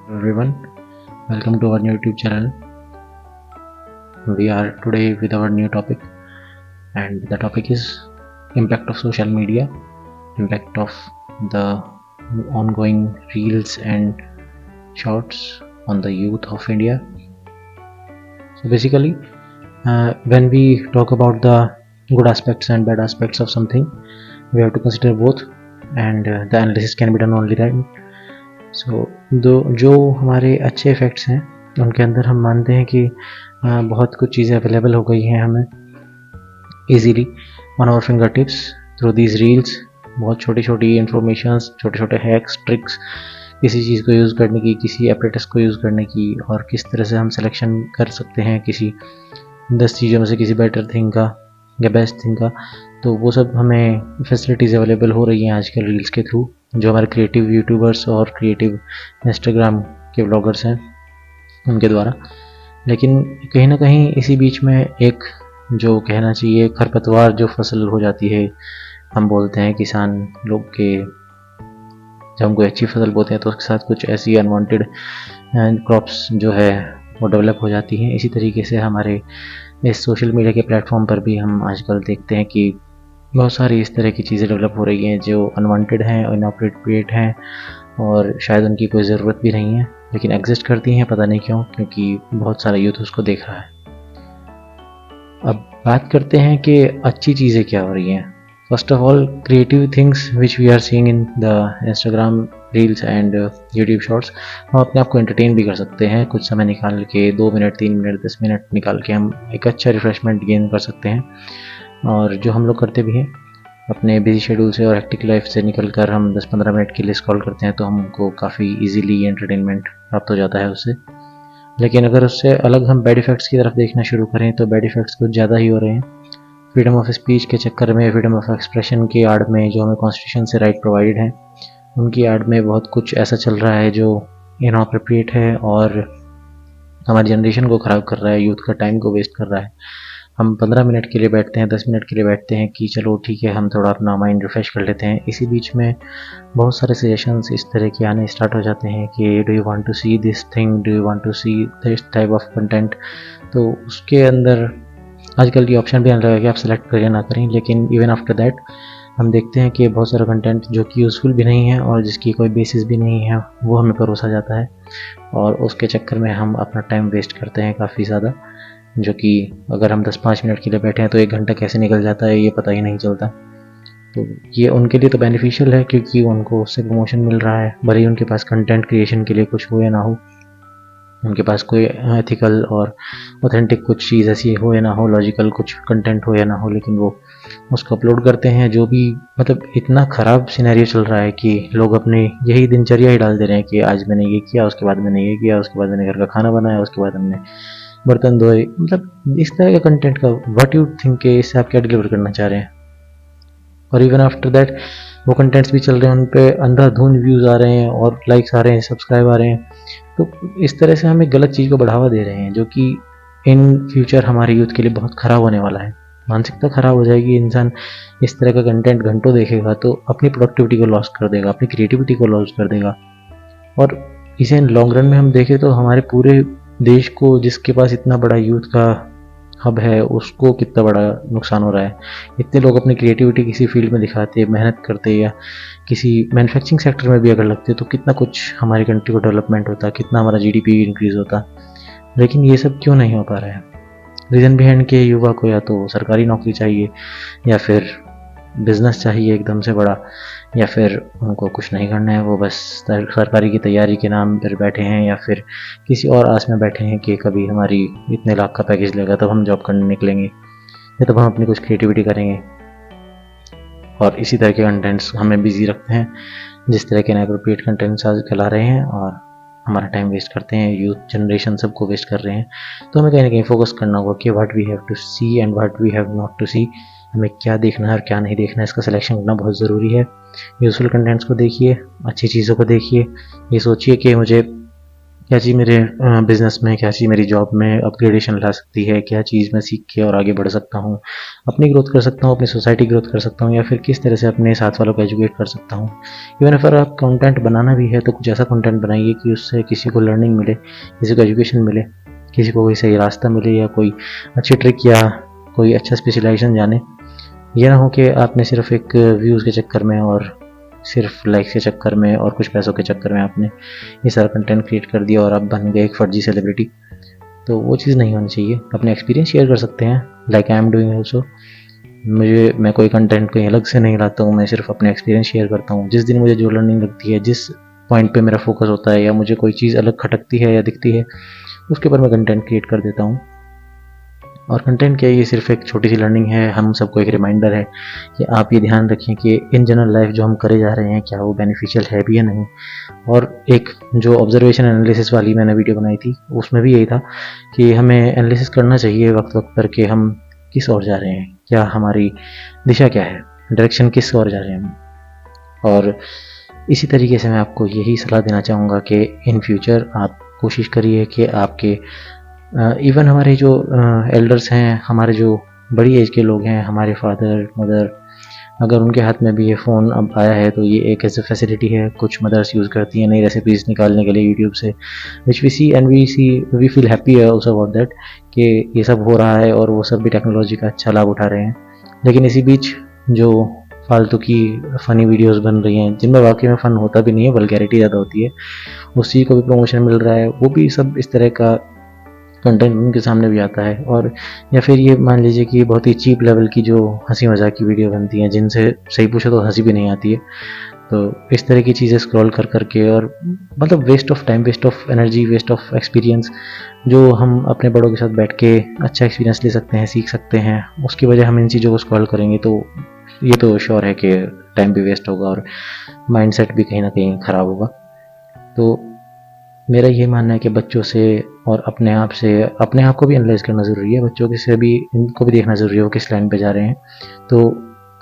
Everyone, welcome to our new YouTube channel. We are today with our new topic, and the topic is impact of social media, impact of the ongoing reels and shorts on the youth of India. So basically, when we talk about the good aspects and bad aspects of something, we have to consider both, and the analysis can be done only then. सो जो हमारे अच्छे effects हैं उनके अंदर हम मानते हैं कि बहुत कुछ चीज़ें अवेलेबल हो गई हैं हमें easily on our finger tips through these reels. बहुत छोटी छोटी इन्फॉर्मेशंस, छोटे छोटे हैक्स, ट्रिक्स, किसी चीज़ को यूज़ करने की, किसी एपरेटस को यूज़ करने की, और किस तरह से हम सिलेक्शन कर सकते हैं किसी 10 चीज़ों में से किसी बेटर थिंग का या बेस्ट थिंग का। तो वो सब हमें फैसिलिटीज़ अवेलेबल हो रही हैं आजकल रील्स के थ्रू, जो हमारे क्रिएटिव यूट्यूबर्स और क्रिएटिव इंस्टाग्राम के ब्लॉगर्स हैं उनके द्वारा। लेकिन कहीं ना कहीं इसी बीच में एक जो कहना चाहिए खरपतवार जो फसल हो जाती है, हम बोलते हैं किसान लोग के, जब हम कोई अच्छी फसल बोते हैं तो उसके साथ कुछ ऐसी अनवांटेड क्रॉप्स जो है वो डेवलप हो जाती हैं। इसी तरीके से हमारे इस सोशल मीडिया के प्लेटफॉर्म पर भी हम आजकल देखते हैं कि बहुत सारी इस तरह की चीज़ें डेवलप हो रही हैं जो अनवांटेड हैं और इनअप्रोप्रिएट हैं, और शायद उनकी कोई ज़रूरत भी नहीं है, लेकिन एग्जिस्ट करती हैं, पता नहीं क्यों, क्योंकि बहुत सारा यूथ उसको देख रहा है। अब बात करते हैं कि अच्छी चीज़ें क्या हो रही हैं। First of all, creative things which we are seeing in the Instagram reels and YouTube shorts, हम अपने आप को एंटरटेन भी कर सकते हैं। कुछ समय निकाल के 2 मिनट, 3 मिनट, 10 मिनट निकाल के हम एक अच्छा रिफ्रेशमेंट गेन कर सकते हैं, और जो हम लोग करते भी हैं अपने बिजी शेड्यूल से और हेक्टिक लाइफ से निकल कर हम 10-15 मिनट के लिए स्क्रॉल करते हैं तो हमको काफ़ी इजीली एंटरटेनमेंट प्राप्त हो जाता है उससे। लेकिन अगर उससे अलग हम बैड इफ़ेक्ट्स की तरफ देखना शुरू करें तो बैड इफ़ेक्ट्स कुछ ज़्यादा ही हो रहे हैं। फ्रीडम ऑफ स्पीच के चक्कर में, फ्रीडम ऑफ एक्सप्रेशन की आड़ में, जो हमें कॉन्स्टिट्यूशन से राइट प्रोवाइडेड हैं उनकी आड़ में बहुत कुछ ऐसा चल रहा है जो इनअप्रोप्रिएट है और हमारी जनरेशन को ख़राब कर रहा है, यूथ का टाइम को वेस्ट कर रहा है। हम 15 मिनट के लिए बैठते हैं, 10 मिनट के लिए बैठते हैं कि चलो ठीक है हम थोड़ा अपना माइंड रिफ़्रेश कर लेते हैं। इसी बीच में बहुत सारे सजेशंस इस तरह के आने स्टार्ट हो जाते हैं कि do you want to see this thing, do you want to see this type of content. तो उसके अंदर आजकल की ऑप्शन भी आने लगा कि आप सेलेक्ट करें ना करें, लेकिन इवन आफ्टर दैट हम देखते हैं कि बहुत सारा कंटेंट जो कि यूज़फुल भी नहीं है और जिसकी कोई बेसिस भी नहीं है वो हमें परोसा जाता है, और उसके चक्कर में हम अपना टाइम वेस्ट करते हैं काफ़ी ज़्यादा, जो कि अगर हम 10-5 मिनट के लिए बैठे हैं तो 1 घंटा कैसे निकल जाता है ये पता ही नहीं चलता। तो ये उनके लिए तो बेनिफिशियल है क्योंकि उनको उससे प्रमोशन मिल रहा है, भले ही उनके पास कंटेंट क्रिएशन के लिए कुछ हो या ना हो, उनके पास कोई एथिकल और ऑथेंटिक कुछ चीज़ ऐसी हो या ना हो, लॉजिकल कुछ कंटेंट हो या ना हो, लेकिन वो उसको अपलोड करते हैं। जो भी मतलब इतना ख़राब सिनेरियो चल रहा है कि लोग अपनी यही दिनचर्या ही डाल दे रहे हैं कि आज मैंने ये किया, उसके बाद मैंने ये किया, उसके बाद मैंने घर का खाना बनाया, उसके बाद हमने बर्तन धोए। मतलब इस तरह का कंटेंट का व्हाट यू थिंक कि इससे आप क्या डिलीवर करना चाह रहे हैं। और इवन आफ्टर दैट वो कंटेंट्स भी चल रहे हैं, उन पे अंधाधुंध व्यूज़ आ रहे हैं और लाइक्स आ रहे हैं, सब्सक्राइब आ रहे हैं। तो इस तरह से हम एक गलत चीज़ को बढ़ावा दे रहे हैं जो कि इन फ्यूचर हमारे यूथ के लिए बहुत ख़राब होने वाला है। मानसिकता ख़राब हो जाएगी, इंसान इस तरह का कंटेंट घंटों देखेगा तो अपनी प्रोडक्टिविटी को लॉस कर देगा, अपनी क्रिएटिविटी को लॉस कर देगा, और इसे लॉन्ग रन में हम देखें तो हमारे पूरे देश को, जिसके पास इतना बड़ा यूथ का हब है, उसको कितना बड़ा नुकसान हो रहा है। इतने लोग अपनी क्रिएटिविटी किसी फील्ड में दिखाते, मेहनत करते, या किसी मैन्युफैक्चरिंग सेक्टर में भी अगर लगते तो कितना कुछ हमारी कंट्री को डेवलपमेंट होता, कितना हमारा जीडीपी इंक्रीज़ होता। लेकिन ये सब क्यों नहीं हो पा रहा है? रीज़न बिहाइंड के युवा को या तो सरकारी नौकरी चाहिए, या फिर बिज़नेस चाहिए एकदम से बड़ा, या फिर उनको कुछ नहीं करना है, वो बस सरकारी की तैयारी के नाम पर बैठे हैं, या फिर किसी और आस में बैठे हैं कि कभी हमारी इतने लाख का पैकेज लेगा तब हम जॉब करने निकलेंगे, या तब हम अपनी कुछ क्रिएटिविटी करेंगे। और इसी तरह के कंटेंट्स हमें बिजी रखते हैं, जिस तरह के इनएप्रोप्रिएट कंटेंट्स आज आ रहे हैं, और हमारा टाइम वेस्ट करते हैं, यूथ जनरेशन सबको वेस्ट कर रहे हैं। तो हमें कहीं ना कहीं फोकस करना होगा कि what we have to see and what we have not to see. हमें क्या देखना है और क्या नहीं देखना है, इसका सिलेक्शन करना बहुत ज़रूरी है। यूज़फुल कंटेंट्स को देखिए, अच्छी चीज़ों को देखिए, ये सोचिए कि मुझे क्या चीज़ मेरे बिजनेस में, क्या चीज़ मेरी जॉब में अपग्रेडेशन ला सकती है, क्या चीज़ मैं सीख के और आगे बढ़ सकता हूँ, अपनी ग्रोथ कर सकता हूँ, अपनी सोसाइटी ग्रोथ कर सकता हूँ, या फिर किस तरह से अपने साथ वालों को एजुकेट कर सकता हूँ। इवन अगर आप कंटेंट बनाना भी है तो कुछ ऐसा कंटेंट बनाइए कि उससे किसी को लर्निंग मिले, किसी को एजुकेशन मिले, किसी को कोई सही रास्ता मिले, या कोई अच्छी ट्रिक या कोई अच्छा स्पेशलाइजेशन जाने। ये ना हो कि आपने सिर्फ एक व्यूज़ के चक्कर में और सिर्फ लाइक्स के चक्कर में और कुछ पैसों के चक्कर में आपने ये सारा कंटेंट क्रिएट कर दिया और आप बन गए एक फर्जी सेलिब्रिटी। तो वो चीज़ नहीं होनी चाहिए। अपने एक्सपीरियंस शेयर कर सकते हैं, like I am doing also. मैं कोई कंटेंट कहीं अलग से नहीं लाता हूँ, मैं सिर्फ अपने एक्सपीरियंस शेयर करता हूँ। जिस दिन मुझे जो लर्निंग लगती है, जिस पॉइंट पे मेरा फोकस होता है, या मुझे कोई चीज़ अलग खटकती है या दिखती है, उसके ऊपर मैं कंटेंट क्रिएट कर देता हूँ। और कंटेंट क्या है, ये सिर्फ एक छोटी सी लर्निंग है, हम सबको एक रिमाइंडर है कि आप ये ध्यान रखें कि इन जनरल लाइफ जो हम करे जा रहे हैं क्या वो बेनिफिशियल है भी या नहीं। और एक जो ऑब्जर्वेशन एनालिसिस वाली मैंने वीडियो बनाई थी, उसमें भी यही था कि हमें एनालिसिस करना चाहिए वक्त वक्त पर कि हम किस ओर जा रहे हैं, क्या हमारी दिशा क्या है, डायरेक्शन किस ओर जा रहे हैं हम। और इसी तरीके से मैं आपको यही सलाह देना चाहूँगा कि इन फ्यूचर आप कोशिश करिए कि आपके इवन हमारे जो एल्डर्स हैं, हमारे जो बड़ी एज के लोग हैं, हमारे फादर मदर, अगर उनके हाथ में भी ये फ़ोन अब आया है तो ये एक ऐसी फैसिलिटी है। कुछ मदर्स यूज़ करती हैं नई रेसिपीज़ निकालने के लिए यूट्यूब से, which we feel happy also about that कि ये सब हो रहा है और वो सब भी टेक्नोलॉजी का अच्छा लाभ उठा रहे हैं। लेकिन इसी बीच जो फालतू की फ़नी वीडियोस बन रही हैं, जिनमें वाकई में फ़न होता भी नहीं है, वल्गैरिटी ज़्यादा होती है, उस चीज़ को भी प्रमोशन मिल रहा है, वो भी सब इस तरह का कंटेंट उनके सामने भी आता है। और या फिर ये मान लीजिए कि बहुत ही चीप लेवल की जो हंसी मजाक की वीडियो बनती हैं, जिनसे सही पूछो तो हंसी भी नहीं आती है। तो इस तरह की चीज़ें स्क्रॉल कर करके, और मतलब waste of time, waste of energy, waste of experience, जो हम अपने बड़ों के साथ बैठ के अच्छा एक्सपीरियंस ले सकते हैं, सीख सकते हैं, उसकी वजह हम इन चीज़ों को स्क्रॉल करेंगे तो ये तो श्योर है कि टाइम भी वेस्ट होगा और माइंडसेट भी कहीं ना कहीं ख़राब होगा। तो मेरा ये मानना है कि बच्चों से और अपने आप को भी एनालाइज करना ज़रूरी है, बच्चों के से भी इनको भी देखना ज़रूरी है वो किस लाइन पे जा रहे हैं। तो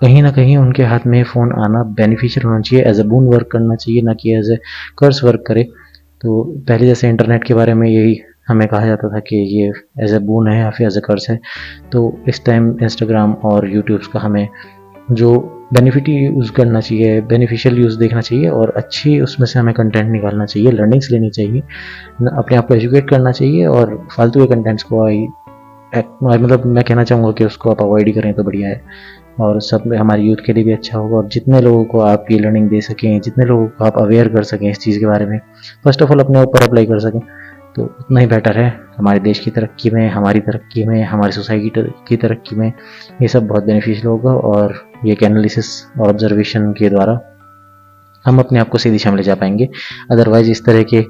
कहीं ना कहीं उनके हाथ में फ़ोन आना बेनिफिशियल होना चाहिए, एज अ बून वर्क करना चाहिए, ना कि एज ए कर्स वर्क करे। तो पहले जैसे इंटरनेट के बारे में यही हमें कहा जाता था कि ये एज ए बून है या फिर एज ए कर्स है, तो इस टाइम इंस्टाग्राम और यूट्यूब्स का हमें जो बेनिफिट यूज़ करना चाहिए, बेनिफिशियल यूज़ देखना चाहिए, और अच्छी उसमें से हमें कंटेंट निकालना चाहिए, लर्निंग्स लेनी चाहिए, अपने आप को एजुकेट करना चाहिए। और फालतू के कंटेंट्स को मतलब मैं कहना चाहूँगा कि उसको आप अवॉइड ही करें तो बढ़िया है, और सब हमारे यूथ के लिए भी अच्छा होगा। और जितने लोगों को आप ये लर्निंग दे सकें, जितने लोगों को आप अवेयर कर सकें इस चीज़ के बारे में, फर्स्ट ऑफ ऑल अपने ऊपर अप्लाई कर सकें, तो उतना ही बेटर है हमारे देश की तरक्की में, हमारी तरक्की में, हमारी सोसाइटी की तरक्की में। ये सब बहुत बेनिफिशियल होगा, और ये एक एनालिसिस और ऑब्जर्वेशन के द्वारा हम अपने आप को सही दिशा में ले जा पाएंगे। अदरवाइज इस तरह के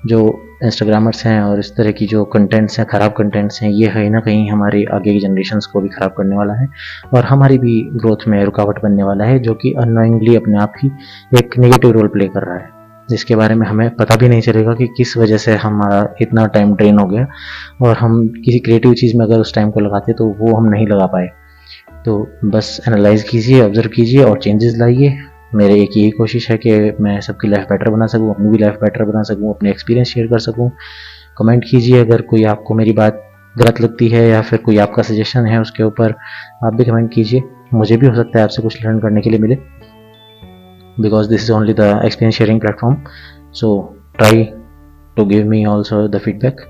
जो इंस्टाग्रामर्स हैं और इस तरह की जो कंटेंट्स हैं, ख़राब कंटेंट्स हैं, ये कहीं ना कहीं हमारी आगे की जनरेशन्स को भी ख़राब करने वाला है, और हमारी भी ग्रोथ में रुकावट बनने वाला है, जो कि अननोइंगली अपने आप ही एक नेगेटिव रोल प्ले कर रहा है, जिसके बारे में हमें पता भी नहीं चलेगा कि किस वजह से हमारा इतना टाइम ड्रेन हो गया, और हम किसी क्रिएटिव चीज़ में अगर उस टाइम को लगाते तो वो हम नहीं लगा पाए। तो बस एनालाइज कीजिए, ऑब्जर्व कीजिए और चेंजेस लाइए। मेरी एक यही कोशिश है कि मैं सबकी लाइफ बेटर बना सकूँ, अपनी भी लाइफ बेटर बना सकूँ, अपने एक्सपीरियंस शेयर कर सकूँ। कमेंट कीजिए अगर कोई आपको मेरी बात गलत लगती है, या फिर कोई आपका सजेशन है उसके ऊपर आप भी कमेंट कीजिए। मुझे भी हो सकता है आपसे कुछ लर्न करने के लिए मिले, because this is only the experience sharing platform. So try to give me also the feedback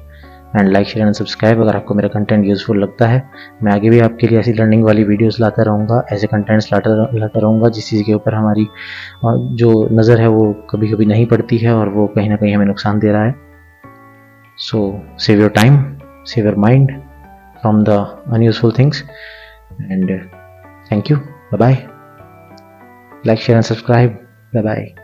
and like, share and subscribe अगर आपको मेरा कंटेंट यूजफुल लगता है। मैं आगे भी आपके लिए ऐसी लर्निंग वाली वीडियोस लाता रहूँगा, ऐसे कंटेंट्स लाता रहूँगा जिस चीज़ के ऊपर हमारी जो नज़र है वो कभी कभी नहीं पड़ती है, और वो कहीं ना कहीं हमें नुकसान दे रहा है। So save your time, save your mind from the unuseful things, and thank you, bye bye, like share and subscribe, bye bye.